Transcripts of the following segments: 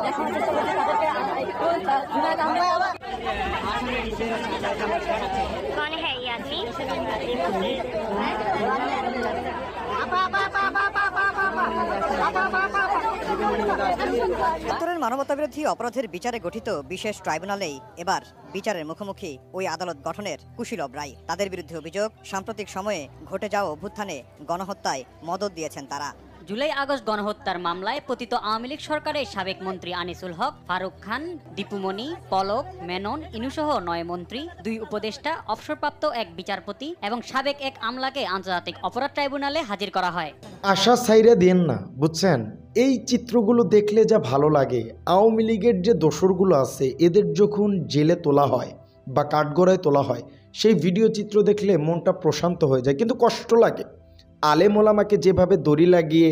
দেখানোর চেষ্টা করছে তাদেরকে একটু জুনায়েদ আহমেদ कौन है ये आदमी? উত্তরের মানবতাবিরোধী অপরাধের বিচারে গঠিত বিশেষ ট্রাইব্যুনালেই এবার বিচারের মুখোমুখি ওই আদালত গঠনের কুশীলব রায়। তাদের বিরুদ্ধে অভিযোগ, সাম্প্রতিক সময়ে ঘটে যাওয়া অভ্যুত্থানে গণহত্যায় মদদ দিয়েছেন তারা। জুলাই আগস্ট গণহত্যার মামলায় পতিত আওয়ামী লীগ সরকারের সাবেক মন্ত্রী আনিসুল হক, ফারুক খান, দীপুমণি, পলক, মেনন, ইনুসহ 9 মন্ত্রী, 2 উপদেষ্টা, অবসরপ্রাপ্ত এক বিচারপতি এবং সাবেক এক আমলাকে আন্তর্জাতিক অপরাধ ট্রাইব্যুনালে হাজির করা হয়। আশা ছাইরা দেন না, বুঝছেন? এই চিত্রগুলো দেখলে যা ভালো লাগে। আওয়ামী লীগের যে দোসরগুলো আছে এদের যখন জেলে তোলা হয় বা কাঠগড়ায় তোলা হয়, সেই ভিডিও চিত্র দেখলে মনটা প্রশান্ত হয়ে যায়, কিন্তু কষ্ট লাগে। আলেম ওলামাকে যেভাবে দড়ি লাগিয়ে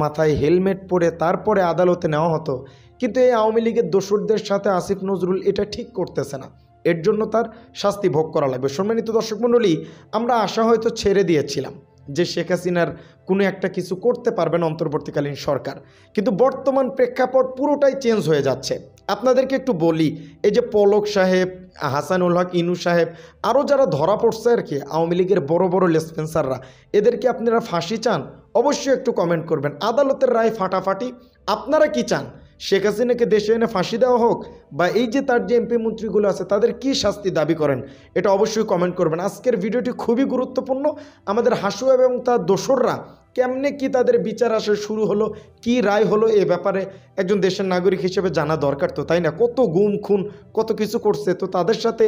মাথায় হেলমেট পরে তারপরে আদালতে নেওয়া হতো, কিন্তু এই আওয়ামী লীগের দোসরদের সাথে আসিফ নজরুল এটা ঠিক করতেছে না। এর জন্য তার শাস্তি ভোগ করা লাগবে। সম্মানিত দর্শক মণ্ডলী, আমরা আশা হয়তো ছেড়ে দিয়েছিলাম যে শেখ হাসিনার কোনো একটা কিছু করতে পারবেন অন্তর্বর্তীকালীন সরকার, কিন্তু বর্তমান প্রেক্ষাপট পুরোটাই চেঞ্জ হয়ে যাচ্ছে। আপনাদেরকে একটু বলি, এই যে পলক সাহেব, হাসানুল হক, ইনু সাহেব, আরও যারা ধরা পড়ছে আর কি আওয়ামী লীগের বড় বড় লেসপেন্সাররা, এদেরকে আপনারা ফাঁসি চান? অবশ্যই একটু কমেন্ট করবেন। আদালতের রায় ফাটাফাটি, আপনারা কি চান? শেখ হাসিনাকে দেশে এনে ফাঁসি দেওয়া হোক, বা এই যে তার যে এমপি মন্ত্রীগুলো আছে তাদের কি শাস্তি দাবি করেন, এটা অবশ্যই কমেন্ট করবেন। আজকের ভিডিওটি খুবই গুরুত্বপূর্ণ। আমাদের হাসু এবং তার দোসররা কেমনে কি তাদের বিচার আসা শুরু হলো, কি রায় হলো, এ ব্যাপারে একজন দেশের নাগরিক হিসেবে জানা দরকার তো, তাই না? কত গুম খুন, কত কিছু করছে, তো তাদের সাথে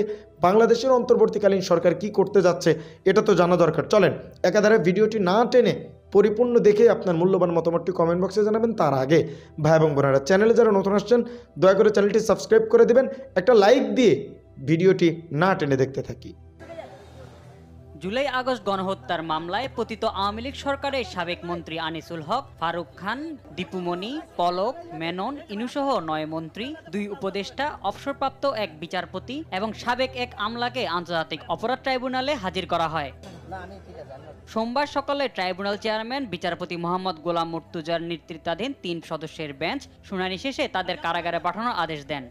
বাংলাদেশের অন্তর্বর্তীকালীন সরকার কি করতে যাচ্ছে এটা তো জানা দরকার। চলেন একাধারে ভিডিওটি না টেনে পরিপূর্ণ দেখে আপনার মূল্যবান মতামতটি কমেন্ট বক্সে জানাবেন। তার আগে ভাই এবং বোনেরা, চ্যানেলে যারা নতুন আসছেন দয়া করে চ্যানেলটি সাবস্ক্রাইব করে দেবেন, একটা লাইক দিয়ে ভিডিওটি না টেনে দেখতে থাকি। জুলাই আগস্ট গণহত্যার মামলায় পতিত আওয়ামী লীগ সরকারের সাবেক মন্ত্রী আনিসুল হক, ফারুক খান, দীপুমণি, পলক, মেনন, ইনুসহ 9 মন্ত্রী, 2 উপদেষ্টা, অবসরপ্রাপ্ত এক বিচারপতি এবং সাবেক এক আমলাকে আন্তর্জাতিক অপরাধ ট্রাইব্যুনালে হাজির করা হয়। সোমবার সকালে ট্রাইব্যুনাল চেয়ারম্যান বিচারপতি মোহাম্মদ গোলাম মুর্তুজার নেতৃত্বাধীন 3 সদস্যের বেঞ্চ শুনানি শেষে তাদের কারাগারে পাঠানোর আদেশ দেন।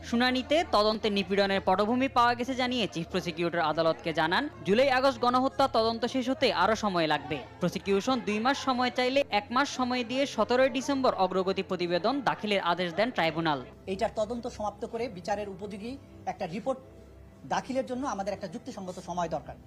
শুনানিতে তদন্তে নিপীড়নের পটভূমি পাওয়া গেছে জানিয়ে চিফ প্রসিকিউটর আদালতকে জানান, জুলাই আগস্ট গণহত্যা তদন্ত শেষ হতে আরও সময় লাগবে। প্রসিকিউশন 2 মাস সময় চাইলে 1 মাস সময় দিয়ে 17 ডিসেম্বর অগ্রগতি প্রতিবেদন দাখিলের আদেশ দেন ট্রাইব্যুনাল। এইটার তদন্ত সমাপ্ত করে বিচারের উপযোগী একটা রিপোর্ট দাখিলের জন্য আমাদের একটা যুক্তিসঙ্গত সময় দরকার।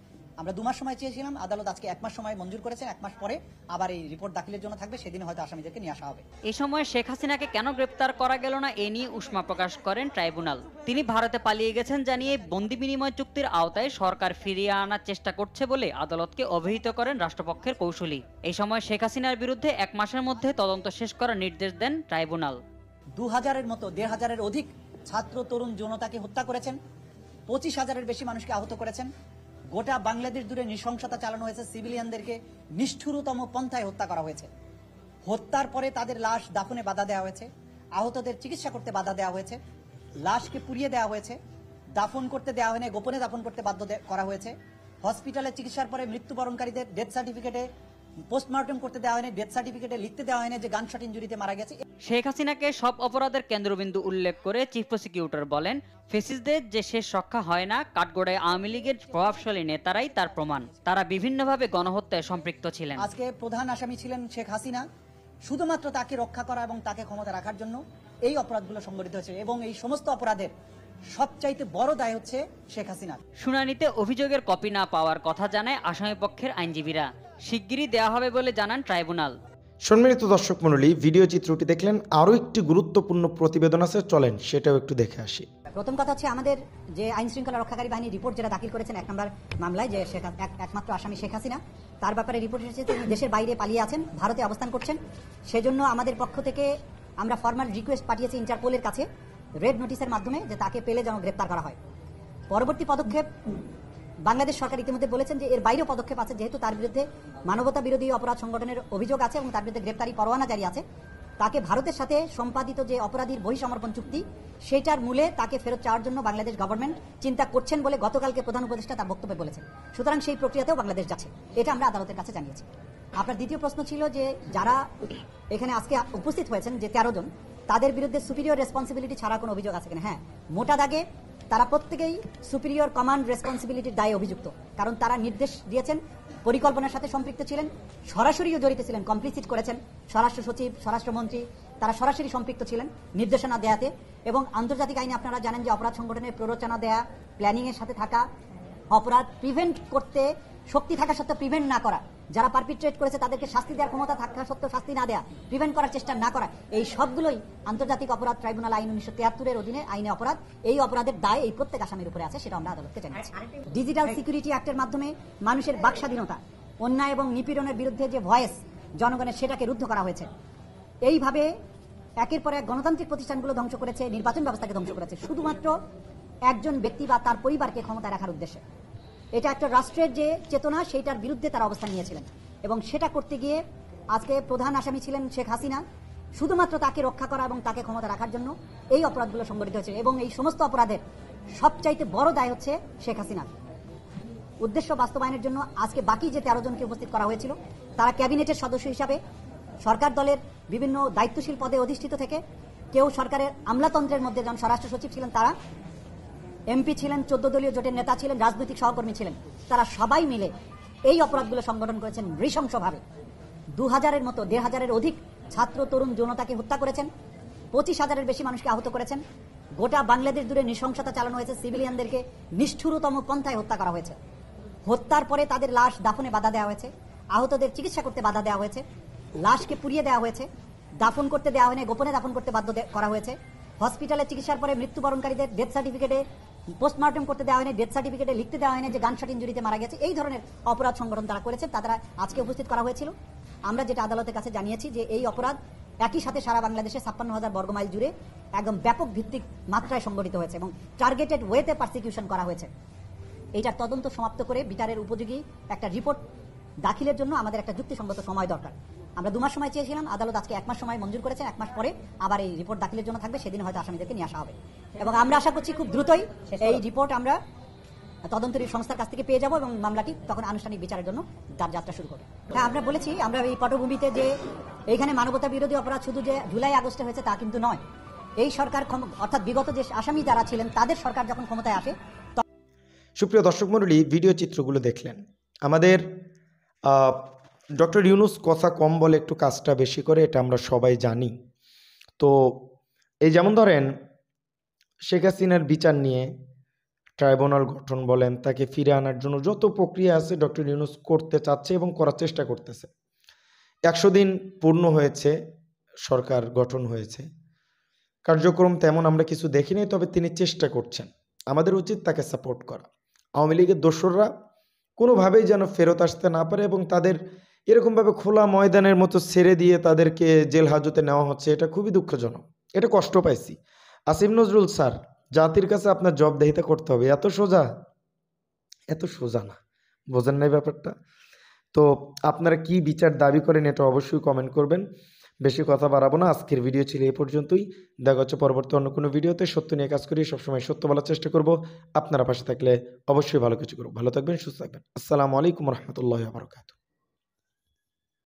আমরা 2 মাস সময় চেয়েছিলাম, আদালত আজকে 1 মাস সময় মঞ্জুর করেছেন। 1 মাস পরে আবার এই রিপোর্ট দাখিলের জন্য থাকবে, সেদিন হয়তো আসামিদেরকে নিয়ে আসা হবে। এই সময় শেখ হাসিনাকে কেন গ্রেপ্তার করা গেল না এ নিয়ে উষ্মা প্রকাশ করেন ট্রাইব্যুনাল। তিনি ভারতে পালিয়ে গেছেন জানিয়ে বন্দি বিনিময় চুক্তির আওতায় সরকার ফিরিয়ে আনার চেষ্টা করছে বলে আদালতকে অভিহিত করেন রাষ্ট্রপক্ষের কৌঁসুলি। এই সময় শেখ হাসিনার বিরুদ্ধে 1 মাসের মধ্যে তদন্ত শেষ করার নির্দেশ দেন ট্রাইব্যুনাল। 2000-এর মতো 1500-এর অধিক ছাত্র তরুণ জনতাকে হত্যা করেছেন, 25,000-এর বেশি মানুষকে আহত করেছেন। গোটা বাংলাদেশ জুড়ে নৃশংসতা চালানো হয়েছে, সিভিলিয়ানদেরকে নিষ্ঠুরতম পন্থায় হত্যা করা হয়েছে। হত্যার পরে তাদের লাশ দাফনে বাধা দেওয়া হয়েছে, আহতদের চিকিৎসা করতে বাধা দেওয়া হয়েছে, লাশকে পুড়িয়ে দেওয়া হয়েছে, দাফন করতে দেওয়া হয়নি, গোপনে দাফন করতে বাধ্য করা হয়েছে। হসপিটালে চিকিৎসার পরে মৃত্যুবরণকারীদের ডেথ সার্টিফিকেটে পোস্টমর্টম করতে দেওয়া হয়নি, ডেথ সার্টিফিকেটে লিখতে দেওয়া হয়নি যে গানশট ইনজুরিতে মারা গেছে। শেখ হাসিনাকে সব অপরাধের কেন্দ্রবিন্দু উল্লেখ করে চিফ প্রসিকিউটর বলেন, ফেসিসদের যে শেষ রক্ষা হয় না, কাঠগড়ায় আওয়ামী লীগের প্রভাবশালী নেতারাই তার প্রমাণ। তারা বিভিন্নভাবে গণহত্যায় সম্পৃক্ত ছিলেন। আজকে প্রধান আসামি ছিলেন শেখ হাসিনা। শুধুমাত্র তাকে রক্ষা করা এবং তাকে ক্ষমতা রাখার জন্য এই অপরাধগুলো সংঘটিত হয়েছে, এবং এই সমস্ত অপরাধের সবচাইতে বড় দায় হচ্ছে শেখ হাসিনা। শুনানিতে অভিযোগের কপি না পাওয়ার কথা জানায় আসামিপক্ষের আইনজীবীরা। শিগগিরই দেওয়া হবে বলে জানান ট্রাইব্যুনাল। সম্মানিত দর্শক মণ্ডলী, ভিডিও চিত্রটি দেখলেন, আরও একটি গুরুত্বপূর্ণ প্রতিবেদন আছে, চলেন সেটাও একটু দেখে আসি। প্রথম কথা হচ্ছে, আমাদের যে আইন শৃঙ্খলা রক্ষাকারী বাহিনী রিপোর্ট যেটা দাখিল করেছেন 1 নম্বর মামলায়, যে একমাত্র আসামি শেখ হাসিনা, তার ব্যাপারে রিপোর্ট এসেছে তিনি দেশের বাইরে পালিয়ে আছেন, ভারতে অবস্থান করছেন। সেজন্য আমাদের পক্ষ থেকে আমরা ফরমাল রিকোয়েস্ট পাঠিয়েছি ইন্টারপোলের কাছে রেড নোটিশের মাধ্যমে, যে তাকে পেলে যেন গ্রেপ্তার করা হয়। পরবর্তী পদক্ষেপ বাংলাদেশ সরকার ইতিমধ্যে বলেছেন যে এর বাইরেও পদক্ষেপ আছে, যেহেতু তার বিরুদ্ধে মানবতা বিরোধী অপরাধ সংগঠনের অভিযোগ আছে এবং তার বিরুদ্ধে গ্রেপ্তারি পরোয়ানা জারি আছে। তাকে ভারতের সাথে সম্পাদিত যে অপরাধীর বহিঃসমর্পণ চুক্তি, সেটার মূলে তাকে ফেরত চাওয়ার জন্য বাংলাদেশ গভর্নমেন্ট চিন্তা করছেন বলে গতকালকে প্রধান উপদেষ্টা তার বক্তব্যে বলেছেন। সুতরাং সেই প্রক্রিয়াতেও বাংলাদেশ যাচ্ছে, এটা আমরা আদালতের কাছে জানিয়েছি। আপনার দ্বিতীয় প্রশ্ন ছিল যে যারা এখানে আজকে উপস্থিত হয়েছেন যে 13 জন, তাদের বিরুদ্ধে সুপিরিয়র রেসপন্সিবিলিটি ছাড়া কোনো অভিযোগ আছে কিনা? হ্যাঁ, মোটা দাগে তারা প্রত্যেকেই সুপিরিয়র কমান্ড রেসপন্সিবিলিটির দায়ে অভিযুক্ত, কারণ তারা নির্দেশ দিয়েছেন, পরিকল্পনার সাথে সম্পৃক্ত ছিলেন, সরাসরিও জড়িত ছিলেন, কমপ্লিসিট করেছেন। স্বরাষ্ট্র সচিব, স্বরাষ্ট্রমন্ত্রী তারা সরাসরি সম্পৃক্ত ছিলেন নির্দেশনা দেয়াতে। এবং আন্তর্জাতিক আইনে আপনারা জানেন যে অপরাধ সংগঠনের প্ররোচনা দেয়া, প্ল্যানিংয়ের সাথে থাকা, অপরাধ প্রিভেন্ট করতে শক্তি থাকা সত্ত্বেও প্রিভেন্ট না করা, যারা পারপিট্রেট করেছে তাদেরকে শাস্তি দেওয়ার ক্ষমতা থাকা সত্ত্বেও শাস্তি না দেয়া, প্রিভেন্ট করার চেষ্টা না করা, এই সবগুলোই আন্তর্জাতিক অপরাধ ট্রাইব্যুনাল আইন 1973 অধীনে আইনে অপরাধ। এই অপরাধের দায় এই প্রত্যেক আসামির উপরে আছে, সেটা আমরা আদালতকে জানিয়েছি। ডিজিটাল সিকিউরিটি অ্যাক্টের মাধ্যমে মানুষের বাক স্বাধীনতা, অন্যায় এবং নিপীড়নের বিরুদ্ধে যে ভয়েস জনগণের, সেটাকে রুদ্ধ করা হয়েছে। এইভাবে একের পর এক গণতান্ত্রিক প্রতিষ্ঠানগুলো ধ্বংস করেছে, নির্বাচন ব্যবস্থাকে ধ্বংস করেছে, শুধুমাত্র একজন ব্যক্তি বা তার পরিবারকে ক্ষমতায় রাখার উদ্দেশ্যে। এটা একটা রাষ্ট্রের যে চেতনা, সেইটার বিরুদ্ধে তারা অবস্থান নিয়েছিলেন। এবং সেটা করতে গিয়ে আজকে প্রধান আসামি ছিলেন শেখ হাসিনা, শুধুমাত্র তাকে রক্ষা করা এবং তাকে ক্ষমতা রাখার জন্য এই অপরাধগুলো সংঘটিত হয়েছে। এবং এই সমস্ত অপরাধের সবচাইতে বড় দায় হচ্ছে শেখ হাসিনা। উদ্দেশ্য বাস্তবায়নের জন্য আজকে বাকি যে 13 জনকে উপস্থিত করা হয়েছিল, তারা ক্যাবিনেটের সদস্য হিসাবে সরকার দলের বিভিন্ন দায়িত্বশীল পদে অধিষ্ঠিত থেকে, কেউ সরকারের আমলাতন্ত্রের মধ্যে, যেমন স্বরাষ্ট্র সচিব ছিলেন, তারা এমপি ছিলেন, 14 দলীয় জোটের নেতা ছিলেন, রাজনৈতিক সহকর্মী ছিলেন, তারা সবাই মিলে এই অপরাধগুলো সংগঠন করেছেন নৃশংসভাবে। 2000-এর মতো, 1500-এর অধিক ছাত্র তরুণ জনতাকে হত্যা করেছেন, 25,000-এর বেশি মানুষকে আহত করেছেন। গোটা বাংলাদেশ জুড়ে নৃশংসতা চালানো হয়েছে, সিভিলিয়ানদেরকে নিষ্ঠুরতম পন্থায় হত্যা করা হয়েছে। হত্যার পরে তাদের লাশ দাফনে বাধা দেওয়া হয়েছে, আহতদের চিকিৎসা করতে বাধা দেওয়া হয়েছে, লাশকে পুড়িয়ে দেওয়া হয়েছে, দাফন করতে দেওয়া হয়নি, গোপনে দাফন করতে বাধ্য করা হয়েছে। হসপিটালে চিকিৎসার পরে মৃত্যুবরণকারীদের ডেথ সার্টিফিকেটে পোস্টমর্টম করতে দেওয়া হয়নি, ডেথ সার্টিফিকেটে লিখতে দেওয়া হয়নি যে গানশট ইনজুরিতে মারা গেছে। এই ধরনের অপরাধ সংগঠন তারা করেছে, তারা আজকে উপস্থিত করা হয়েছিল। আমরা যেটা আদালতের কাছে জানিয়েছি যে এই অপরাধ একই সাথে সারা বাংলাদেশে 56,000 বর্গমাইল জুড়ে একদম ব্যাপক ভিত্তিক মাত্রায় সংগঠিত হয়েছে এবং টার্গেটেড ওয়েতে পারসিকিউশন করা হয়েছে। এইটার তদন্ত সমাপ্ত করে বিচারের উপযোগী একটা রিপোর্ট দাখিলের জন্য আমাদের একটা যুক্তিসঙ্গত সময় দরকার। আমরা 2 মাস সময় চেয়েছিলাম, আদালত আজকে 1 মাস সময় মঞ্জুর করেছেন। 1 মাস পরে আবার এই রিপোর্ট দাখিলের জন্য থাকবে, সেদিন হয়তো আসামিদেরকে নিয়ে আসা হবে। এবং আমরা আশা করছি খুব দ্রুতই এই রিপোর্ট আমরা তদন্তকারী সংস্থার কাছ থেকে পেয়ে যাব এবং মামলাটি তখন আনুষ্ঠানিক বিচারের জন্য তার যাত্রা শুরু করবে। হ্যাঁ, আমরা বলেছি আমরা এই পটভূমিতে যে এইখানে মানবতা বিরোধী অপরাধ শুধু যে জুলাই আগস্টে হয়েছে তা কিন্তু নয়। এই সরকার অর্থাৎ বিগত যে আসামি যারা ছিলেন তাদের সরকার যখন ক্ষমতায় আসে। সুপ্রিয় দর্শক মণ্ডলী, ভিডিও চিত্রগুলো দেখলেন। আমাদের ডক্টর ইউনূস কথা কম বলে, একটু কাজটা বেশি করে, এটা আমরা সবাই জানি। তো এই যেমন ধরেন শেখ হাসিনার বিচার নিয়ে ট্রাইব্যুনাল গঠন বলেন, তাকে ফিরে আনার জন্য যত প্রক্রিয়া আছে ডক্টর ইউনূস করতে চাচ্ছে এবং করার চেষ্টা করতেছে। 100 দিন পূর্ণ হয়েছে, সরকার গঠন হয়েছে, কার্যক্রম তেমন আমরা কিছু দেখিনি, তবে তিনি চেষ্টা করছেন। আমাদের উচিত তাকে সাপোর্ট করা। আওয়ামী লীগের দোসররা কোনোভাবেই যেন ফেরত আসতে না পারে এবং তাদের এরকমভাবে খোলা ময়দানের মতো ছেড়ে দিয়ে তাদেরকে জেল হাজতে নেওয়া হচ্ছে, এটা খুবই দুঃখজনক, এটা কষ্ট পাইছি। আসিফ নজরুল স্যার, জাতির কাছে আপনার জবাবদিহিতা করতে হবে, এত সোজা না, বোঝেন নাই ব্যাপারটা? তো আপনারা কি বিচার দাবি করেন এটা অবশ্যই কমেন্ট করবেন। বেশি কথা বাড়াবো না, আজকের ভিডিও ছিল এই পর্যন্তই। দেখা হচ্ছে পরবর্তী অন্য কোনো ভিডিওতে। সত্য নিয়ে কাজ করি, সবসময় সত্য বলার চেষ্টা করব। আপনারা পাশে থাকলে অবশ্যই ভালো কিছু করব। ভালো থাকবেন, সুস্থ থাকবেন। আসসালামু আলাইকুম রহমতুল্লাহি ওয়া বারাকাতুহু।